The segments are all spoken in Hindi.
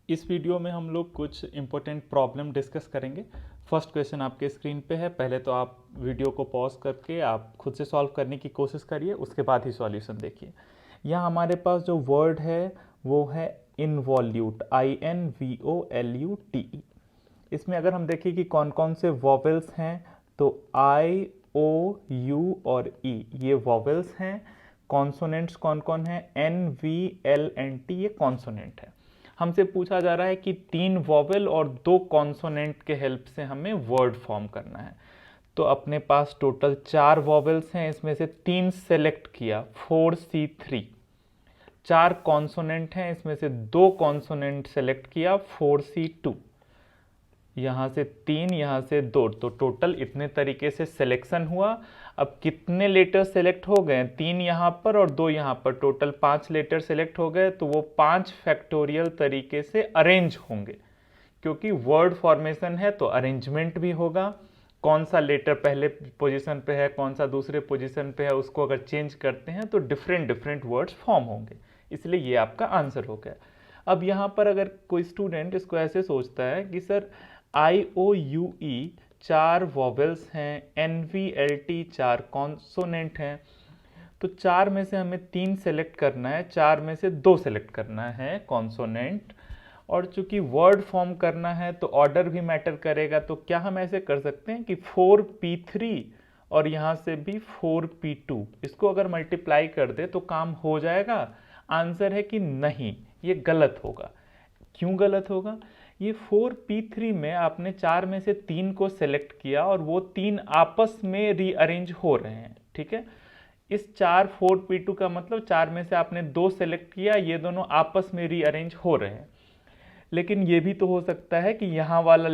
इस वीडियो में हम लोग कुछ इम्पोर्टेंट प्रॉब्लम डिस्कस करेंगे। फर्स्ट क्वेश्चन आपके स्क्रीन पे है, पहले तो आप वीडियो को पॉज करके आप खुद से सॉल्व करने की कोशिश करिए, उसके बाद ही सॉल्यूशन देखिए। यहाँ हमारे पास जो वर्ड है वो है इनवॉल्यूट, INVOLUTE। इसमें अगर हम देखें कि कौन कौन से वॉवेल्स हैं तो I, O, U और E ये वॉवेल्स हैं। कॉन्सोनेंट्स कौन कौन है, NVLNT ये कॉन्सोनेंट है। हमसे पूछा जा रहा है कि 3 वॉवेल और 2 कॉन्सोनेंट के हेल्प से हमें वर्ड फॉर्म करना है। तो अपने पास टोटल 4 वॉवेल्स हैं, इसमें से 3 सेलेक्ट किया 4C3। 4 कॉन्सोनेंट हैं, इसमें से 2 कॉन्सोनेंट सेलेक्ट किया 4C2। यहाँ से 3, यहाँ से 2, तो टोटल इतने तरीके से सिलेक्शन हुआ। अब कितने लेटर सेलेक्ट हो गए, 3 यहाँ पर और 2 यहाँ पर, टोटल 5 लेटर सेलेक्ट हो गए। तो वो 5 फैक्टोरियल तरीके से अरेंज होंगे, क्योंकि वर्ड फॉर्मेशन है तो अरेंजमेंट भी होगा। कौन सा लेटर पहले पोजीशन पे है, कौन सा दूसरे पोजीशन पे है, उसको अगर चेंज करते हैं तो डिफरेंट डिफरेंट वर्ड्स फॉर्म होंगे। इसलिए ये आपका आंसर हो गया। अब यहाँ पर अगर कोई स्टूडेंट इसको ऐसे सोचता है कि सर IOUE 4 वॉवेल्स हैं, NVLT 4 कॉन्सोनेंट हैं, तो 4 में से हमें 3 सेलेक्ट करना है, 4 में से 2 सेलेक्ट करना है कॉन्सोनेंट। और चूंकि वर्ड फॉर्म करना है तो ऑर्डर भी मैटर करेगा। तो क्या हम ऐसे कर सकते हैं कि 4P3 और यहाँ से भी 4P2, इसको अगर मल्टीप्लाई कर दे तो काम हो जाएगा। आंसर है कि नहीं, ये गलत होगा। क्यों गलत होगा, ये 4P3 में आपने 4 में से 3 को सेलेक्ट किया और वो 3 आपस में रीअरेंज हो रहे हैं, ठीक है। इस 4P2 का मतलब 4 में से आपने 2 सेलेक्ट किया, ये दोनों आपस में रीअरेंज हो रहे हैं। लेकिन ये भी तो हो सकता है कि यहाँ वाला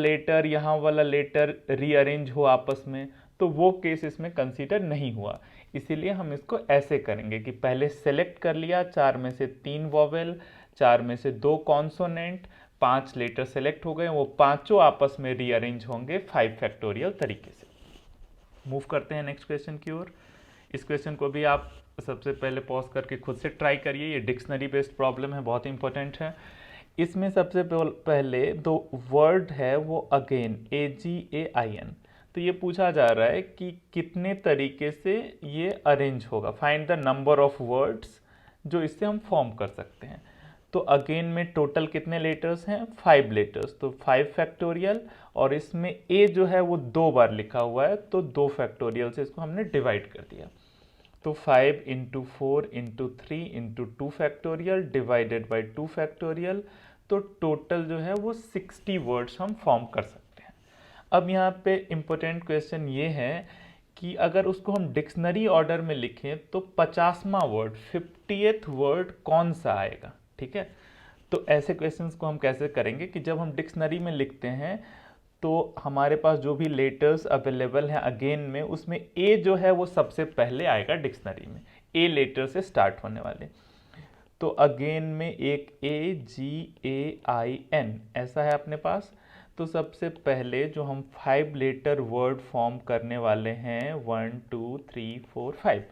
लेटर रीअरेंज हो आपस में, तो वो केस इसमें कंसीडर नहीं हुआ। इसीलिए हम इसको ऐसे करेंगे कि पहले सेलेक्ट कर लिया 4 में से 3 वॉवेल, 4 में से 2 कॉन्सोनेंट, 5 लेटर सेलेक्ट हो गए, वो पांचों आपस में रीअरेंज होंगे 5 फैक्टोरियल तरीके से। मूव करते हैं नेक्स्ट क्वेश्चन की ओर। इस क्वेश्चन को भी आप सबसे पहले पॉज करके खुद से ट्राई करिए, ये डिक्शनरी बेस्ड प्रॉब्लम है, बहुत इंपॉर्टेंट है। इसमें सबसे पहले दो वर्ड है वो अगेन, AGAIN। तो ये पूछा जा रहा है कि कितने तरीके से ये अरेंज होगा, find the number of words जो इससे हम फॉर्म कर सकते हैं। तो अगेन में टोटल कितने लेटर्स हैं, 5 लेटर्स, तो 5 फैक्टोरियल, और इसमें ए जो है वो 2 बार लिखा हुआ है, तो 2 फैक्टोरियल से इसको हमने डिवाइड कर दिया। तो 5 into 4 into 3 into 2 factorial divided by 2 factorial, तो टोटल जो है वो 60 वर्ड्स हम फॉर्म कर सकते हैं। अब यहाँ पे इम्पोर्टेंट क्वेश्चन ये है कि अगर उसको हम डिक्शनरी ऑर्डर में लिखें तो 50वां वर्ड, 50th वर्ड कौन सा आएगा, ठीक है। तो ऐसे क्वेश्चंस को हम कैसे करेंगे कि जब हम डिक्शनरी में लिखते हैं तो हमारे पास जो भी लेटर्स अवेलेबल हैं अगेन में, उसमें ए जो है वो सबसे पहले आएगा डिक्शनरी में, ए लेटर से स्टार्ट होने वाले। तो अगेन में एक AGAIN ऐसा है अपने पास। तो सबसे पहले जो हम 5 लेटर वर्ड फॉर्म करने वाले हैं 1 2 3 4 5,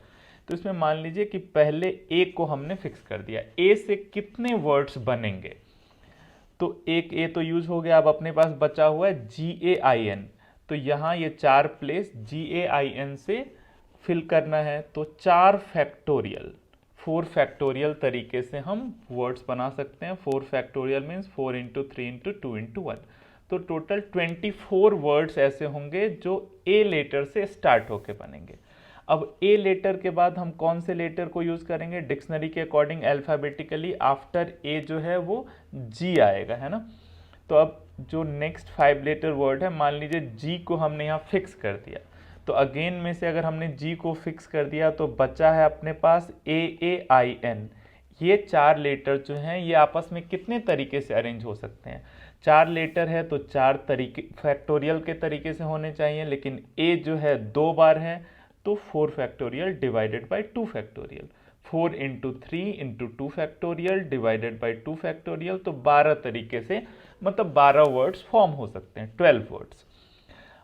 तो इसमें मान लीजिए कि पहले ए को हमने फिक्स कर दिया, ए से कितने वर्ड्स बनेंगे। तो एक ए तो यूज हो गया, अब अपने पास बचा हुआ है GAIN। तो यहाँ ये 4 प्लेस GAIN से फिल करना है, तो 4 फैक्टोरियल, 4 फैक्टोरियल तरीके से हम वर्ड्स बना सकते हैं। 4 factorial means 4 into 3 into 2 into 1, तो टोटल 24 वर्ड्स ऐसे होंगे जो ए लेटर से स्टार्ट होके बनेंगे। अब ए लेटर के बाद हम कौन से लेटर को यूज करेंगे, डिक्शनरी के अकॉर्डिंग अल्फाबेटिकली आफ्टर ए जो है वो जी आएगा, है ना। तो अब जो नेक्स्ट 5 लेटर वर्ड है, मान लीजिए जी को हमने यहाँ फिक्स कर दिया, तो अगेन में से अगर हमने जी को फिक्स कर दिया तो बचा है अपने पास AAIN। ये 4 लेटर जो हैं ये आपस में कितने तरीके से अरेंज हो सकते हैं, 4 लेटर है तो 4 तरीके फैक्टोरियल के तरीके से होने चाहिए, लेकिन ए जो है 2 बार है, तो 4 factorial divided by 2 factorial, 4 into 3 into 2 factorial divided by 2 factorial, तो 12 तरीके से, मतलब 12 वर्ड्स फॉर्म हो सकते हैं, 12 वर्ड्स।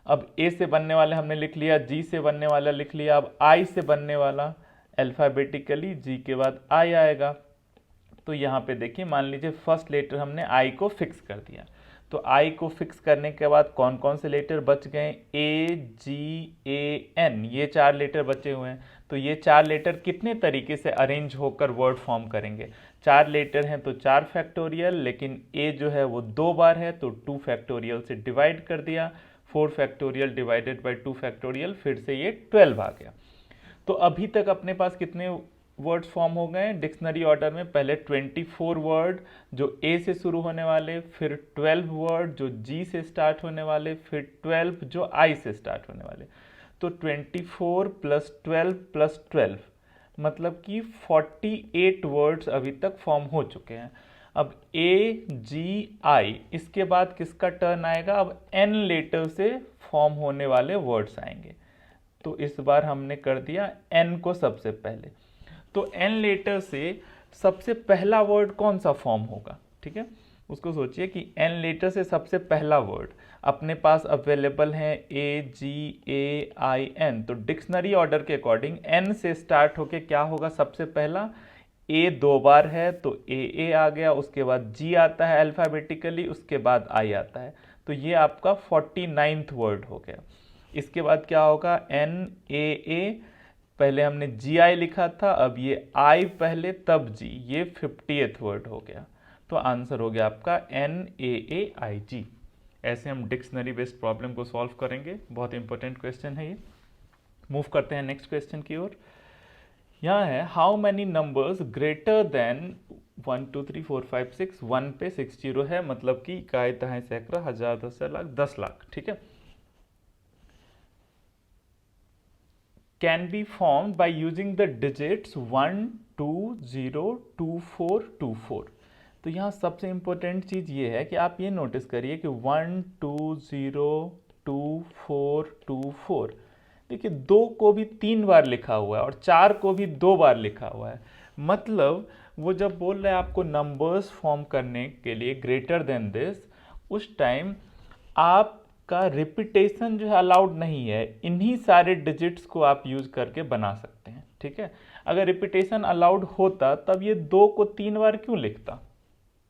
अब ए से बनने वाले हमने लिख लिया, जी से बनने वाला लिख लिया, अब आई से बनने वाला अल्फाबेटिकली जी के बाद आई आएगा। तो यहाँ पे देखिए, मान लीजिए फर्स्ट लेटर हमने आई को फिक्स कर दिया, तो आई को फिक्स करने के बाद कौन कौन से लेटर बच गए, ए जी ए एन, ये 4 लेटर बचे हुए हैं। तो ये 4 लेटर कितने तरीके से अरेंज होकर वर्ड फॉर्म करेंगे, 4 लेटर हैं तो 4 फैक्टोरियल, लेकिन ए जो है वो 2 बार है तो 2 फैक्टोरियल से डिवाइड कर दिया, 4 फैक्टोरियल डिवाइडेड बाई 2 फैक्टोरियल, फिर से ये 12 आ गया। तो अभी तक अपने पास कितने वर्ड्स फॉर्म हो गए डिक्शनरी ऑर्डर में, पहले 24 वर्ड जो ए से शुरू होने वाले, फिर 12 वर्ड जो जी से स्टार्ट होने वाले, फिर 12 जो आई से स्टार्ट होने वाले। तो 24 प्लस 12 प्लस 12 मतलब कि 48 वर्ड्स अभी तक फॉर्म हो चुके हैं। अब ए जी आई, इसके बाद किसका टर्न आएगा, अब एन लेटर से फॉर्म होने वाले वर्ड्स आएंगे। तो इस बार हमने कर दिया एन को सबसे पहले, तो एन लेटर से सबसे पहला वर्ड कौन सा फॉर्म होगा, ठीक है, उसको सोचिए कि एन लेटर से सबसे पहला वर्ड अपने पास अवेलेबल है ए जी ए आई एन, तो डिक्शनरी ऑर्डर के अकॉर्डिंग एन से स्टार्ट होके क्या होगा, सबसे पहला ए 2 बार है तो ए आ गया, उसके बाद जी आता है अल्फ़ाबेटिकली, उसके बाद आई आता है, तो ये आपका 49th वर्ड हो गया। इसके बाद क्या होगा, एन ए, पहले हमने जी आई लिखा था, अब ये आई पहले तब जी, ये 50th वर्ड हो गया। तो आंसर हो गया आपका NAAIG। ऐसे हम डिक्शनरी बेस्ड प्रॉब्लम को सॉल्व करेंगे, बहुत इंपॉर्टेंट क्वेश्चन है ये। मूव करते हैं नेक्स्ट क्वेश्चन की ओर। यहाँ है how many numbers greater than 1 2 3 4 5 6, 1 पे 6 जीरो है, मतलब कि इकाई दहाई सैकड़ा हजार दस लाख 10 लाख, ठीक है, can be formed by using the digits 1 2 0 2 4 2 4। तो यहाँ सबसे इंपॉर्टेंट चीज़ ये है कि आप ये नोटिस करिए कि 1 2 0 2 4 2 4, देखिए 2 को भी 3 बार लिखा हुआ है और 4 को भी 2 बार लिखा हुआ है, मतलब वो जब बोल रहे हैं आपको नंबर्स फॉर्म करने के लिए ग्रेटर देन दिस, उस टाइम आप का रिपीटेशन जो है अलाउड नहीं है, इन्हीं सारे डिजिट्स को आप यूज करके बना सकते हैं, ठीक है। अगर रिपीटेशन अलाउड होता तब ये 2 को 3 बार क्यों लिखता,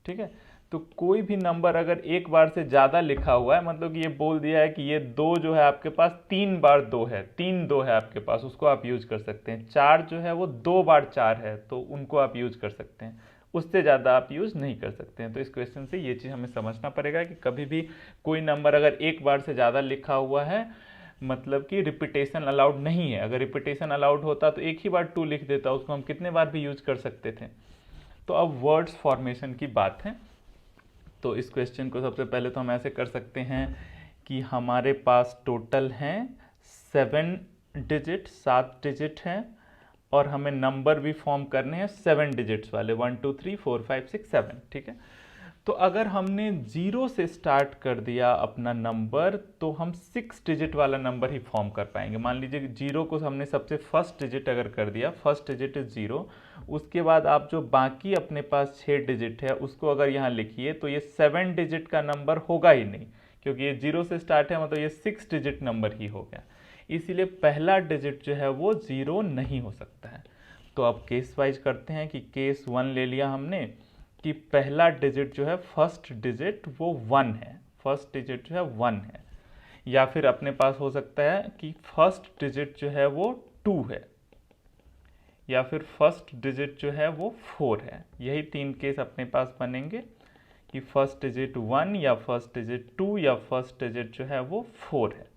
ठीक है। तो कोई भी नंबर अगर एक बार से ज़्यादा लिखा हुआ है, मतलब कि ये बोल दिया है कि ये 2 जो है आपके पास 3 बार 2 है, 3 2 है आपके पास, उसको आप यूज कर सकते हैं। 4 जो है वो 2 बार 4 है, तो उनको आप यूज कर सकते हैं, उससे ज़्यादा आप यूज़ नहीं कर सकते हैं। तो इस क्वेश्चन से ये चीज़ हमें समझना पड़ेगा कि कभी भी कोई नंबर अगर एक बार से ज़्यादा लिखा हुआ है, मतलब कि रिपीटेशन अलाउड नहीं है। अगर रिपीटेशन अलाउड होता तो एक ही बार 2 लिख देता, उसको हम कितने बार भी यूज कर सकते थे। तो अब वर्ड्स फॉर्मेशन की बात है, तो इस क्वेश्चन को सबसे पहले तो हम ऐसे कर सकते हैं कि हमारे पास टोटल हैं 7 डिजिट, 7 डिजिट हैं, और हमें नंबर भी फॉर्म करने हैं 7 डिजिट्स वाले, 1 2 3 4 5 6 7, ठीक है। तो अगर हमने 0 से स्टार्ट कर दिया अपना नंबर, तो हम 6 डिजिट वाला नंबर ही फॉर्म कर पाएंगे। मान लीजिए 0 को हमने सबसे फर्स्ट डिजिट अगर कर दिया, फर्स्ट डिजिट इज 0, उसके बाद आप जो बाकी अपने पास 6 डिजिट है उसको अगर यहाँ लिखिए, तो ये 7 डिजिट का नंबर होगा ही नहीं, क्योंकि ये 0 से स्टार्ट है, मतलब ये 6 डिजिट नंबर ही हो गया, इसीलिए पहला डिजिट जो है वो 0 नहीं हो सकता है। तो अब केस वाइज करते हैं कि केस 1 ले लिया हमने कि पहला डिजिट जो है, फर्स्ट डिजिट वो 1 है, फर्स्ट डिजिट जो है 1 है, या फिर अपने पास हो सकता है कि फर्स्ट डिजिट जो है वो 2 है, या फिर फर्स्ट डिजिट जो है वो 4 है। यही 3 केस अपने पास बनेंगे कि फर्स्ट डिजिट 1 या फर्स्ट डिजिट 2 या फर्स्ट डिजिट जो है वो 4 है।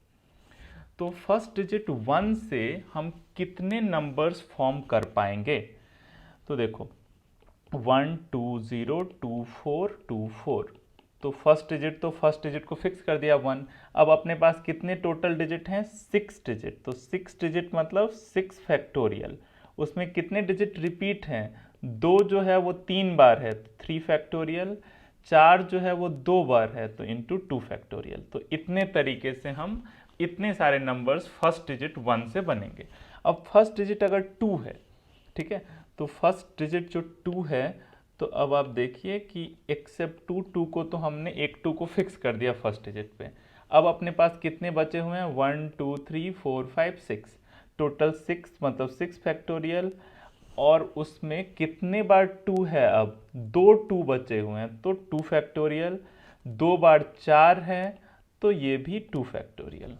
तो फर्स्ट डिजिट 1 से हम कितने नंबर्स फॉर्म कर पाएंगे, तो देखो 1 2 0 2 4 2 4, तो फर्स्ट डिजिट को फिक्स कर दिया 1। अब अपने पास कितने टोटल डिजिट हैं, 6 डिजिट, तो 6 डिजिट मतलब 6 फैक्टोरियल, उसमें कितने डिजिट रिपीट हैं, 2 जो है वो 3 बार है, 3 फैक्टोरियल, 4 जो है वो 2 बार है, तो इंटू 2 फैक्टोरियल। तो इतने तरीके से हम इतने सारे नंबर्स फर्स्ट डिजिट 1 से बनेंगे। अब फर्स्ट डिजिट अगर 2 है, ठीक है, तो फर्स्ट डिजिट जो 2 है, तो अब आप देखिए कि एक्सेप्ट 2 को तो हमने एक 2 को फिक्स कर दिया फर्स्ट डिजिट पे। अब अपने पास कितने बचे हुए हैं, 1 2 3 4 5 6, टोटल 6 मतलब 6 फैक्टोरियल, और उसमें कितने बार 2 है, अब 2 2 बचे हुए हैं तो 2 फैक्टोरियल, 2 बार 4 है तो ये भी 2 फैक्टोरियल।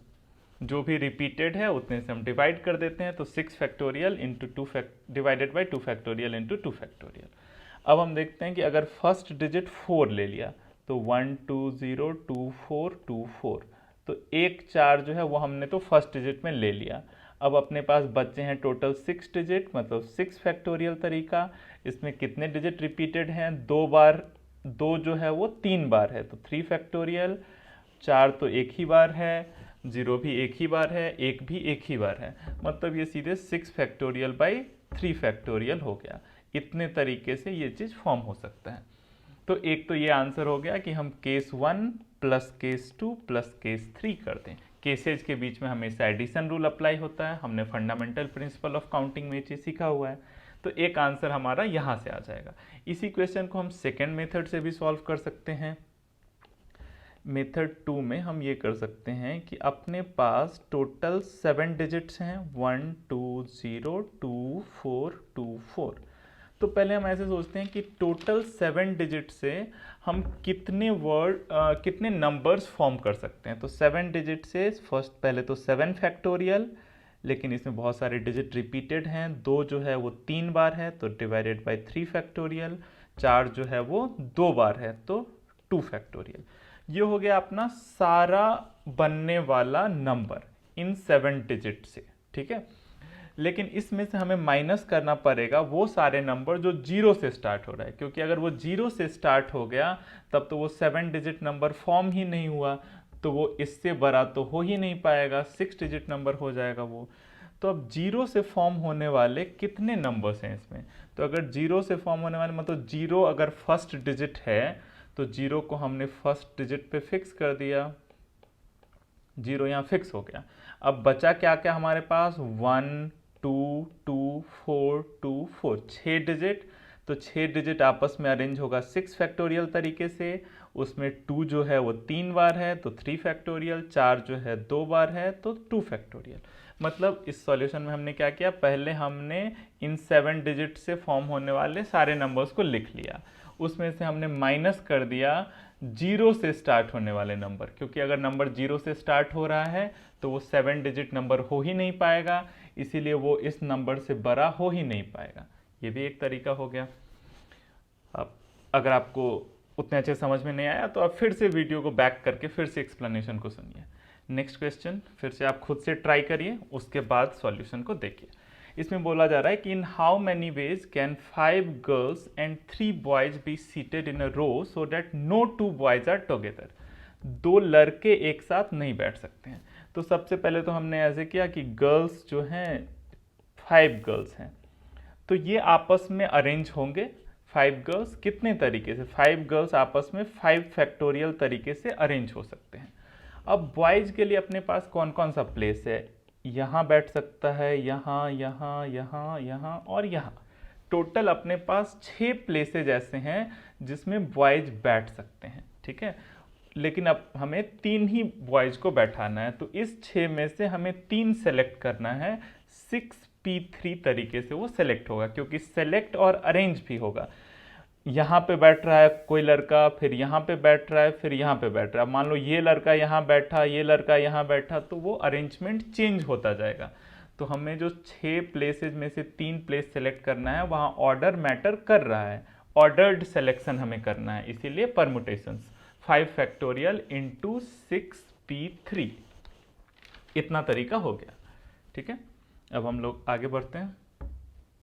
जो भी रिपीटेड है उतने से हम डिवाइड कर देते हैं, तो 6 factorial into 2 divided by 2 factorial into 2 factorial. अब हम देखते हैं कि अगर फर्स्ट डिजिट 4 ले लिया तो 1 2 0 2 4 2 4, तो एक 4 जो है वो हमने तो फर्स्ट डिजिट में ले लिया। अब अपने पास बचे हैं टोटल 6 डिजिट, मतलब 6 फैक्टोरियल तरीका। इसमें कितने डिजिट रिपीटेड हैं, 2 बार, 2 जो है वो 3 बार है तो 3 फैक्टोरियल, 4 तो एक ही बार है, 0 भी एक ही बार है, 1 भी एक ही बार है, मतलब ये सीधे 6 फैक्टोरियल बाई 3 फैक्टोरियल हो गया। इतने तरीके से ये चीज़ फॉर्म हो सकता है। तो एक तो ये आंसर हो गया कि हम case 1 plus case 2 plus case 3 कर दें। केसेज के बीच में हमेशा एडिशन रूल अप्लाई होता है, हमने फंडामेंटल प्रिंसिपल ऑफ काउंटिंग में ये चीज़ सीखा हुआ है। तो एक आंसर हमारा यहाँ से आ जाएगा। इसी क्वेश्चन को हम सेकेंड मेथड से भी सॉल्व कर सकते हैं। मेथड 2 में हम ये कर सकते हैं कि अपने पास टोटल 7 डिजिट्स हैं, 1 2 0 2 4 2 4। तो पहले हम ऐसे सोचते हैं कि टोटल 7 डिजिट से हम कितने कितने नंबर्स फॉर्म कर सकते हैं। तो 7 डिजिट से फर्स्ट पहले तो 7 फैक्टोरियल, लेकिन इसमें बहुत सारे डिजिट रिपीटेड हैं, 2 जो है वो 3 बार है तो डिवाइडेड बाय 3 फैक्टोरियल, 4 जो है वो 2 बार है तो 2 फैक्टोरियल। ये हो गया अपना सारा बनने वाला नंबर इन 7 डिजिट से, ठीक है। लेकिन इसमें से हमें माइनस करना पड़ेगा वो सारे नंबर जो 0 से स्टार्ट हो रहा है, क्योंकि अगर वो 0 से स्टार्ट हो गया तब तो वो 7 डिजिट नंबर फॉर्म ही नहीं हुआ, तो वो इससे बड़ा तो हो ही नहीं पाएगा, 6 डिजिट नंबर हो जाएगा वो। तो अब 0 से फॉर्म होने वाले कितने नंबर्स हैं इसमें, तो अगर 0 से फॉर्म होने वाले मतलब 0 अगर फर्स्ट डिजिट है तो 0 को हमने फर्स्ट डिजिट पे फिक्स कर दिया, 0 यहाँ फिक्स हो गया। अब बचा क्या क्या हमारे पास, 1 2 2 4 2 4, 6 डिजिट। तो 6 डिजिट आपस में अरेंज होगा 6 फैक्टोरियल तरीके से, उसमें 2 जो है वो 3 बार है तो 3 फैक्टोरियल, 4 जो है 2 बार है तो 2 फैक्टोरियल। मतलब इस सॉल्यूशन में हमने क्या किया, पहले हमने इन 7 डिजिट से फॉर्म होने वाले सारे नंबर्स को लिख लिया, उसमें से हमने माइनस कर दिया 0 से स्टार्ट होने वाले नंबर, क्योंकि अगर नंबर 0 से स्टार्ट हो रहा है तो वो 7 डिजिट नंबर हो ही नहीं पाएगा, इसीलिए वो इस नंबर से बड़ा हो ही नहीं पाएगा। ये भी एक तरीका हो गया। अब अगर आपको उतने अच्छे समझ में नहीं आया तो आप फिर से वीडियो को बैक करके फिर से एक्सप्लेनेशन को सुनिए। नेक्स्ट क्वेश्चन फिर से आप खुद से ट्राई करिए, उसके बाद सॉल्यूशन को देखिए। इसमें बोला जा रहा है कि in how many ways can 5 girls and 3 boys be seated in a row so that no 2 boys are together. 2 लड़के एक साथ नहीं बैठ सकते हैं। तो सबसे पहले तो हमने ऐसे किया कि गर्ल्स जो हैं 5 गर्ल्स हैं तो ये आपस में अरेंज होंगे। 5 गर्ल्स कितने तरीके से, 5 गर्ल्स आपस में 5 फैक्टोरियल तरीके से अरेंज हो सकते हैं। अब बॉयज के लिए अपने पास कौन कौन सा प्लेस है, यहाँ बैठ सकता है, यहाँ यहाँ यहाँ यहाँ और यहाँ। टोटल अपने पास 6 प्लेसेज ऐसे हैं जिसमें बॉयज बैठ सकते हैं, ठीक है। लेकिन अब हमें 3 ही बॉयज को बैठाना है, तो इस 6 में से हमें 3 सेलेक्ट करना है। 6p3 तरीके से वो सेलेक्ट होगा, क्योंकि सेलेक्ट और अरेंज भी होगा। यहाँ पे बैठ रहा है कोई लड़का, फिर यहाँ पे बैठ रहा है, फिर यहाँ पे बैठ रहा है। मान लो ये लड़का यहाँ बैठा, ये लड़का यहाँ बैठा, तो वो अरेंजमेंट चेंज होता जाएगा। तो हमें जो 6 प्लेसेज में से 3 प्लेस सेलेक्ट करना है, वहाँ ऑर्डर मैटर कर रहा है, ऑर्डर्ड सिलेक्शन हमें करना है, इसीलिए परमुटेशंस 5 फैक्टोरियल इंटू 6p3, इतना तरीका हो गया, ठीक है। अब हम लोग आगे बढ़ते हैं।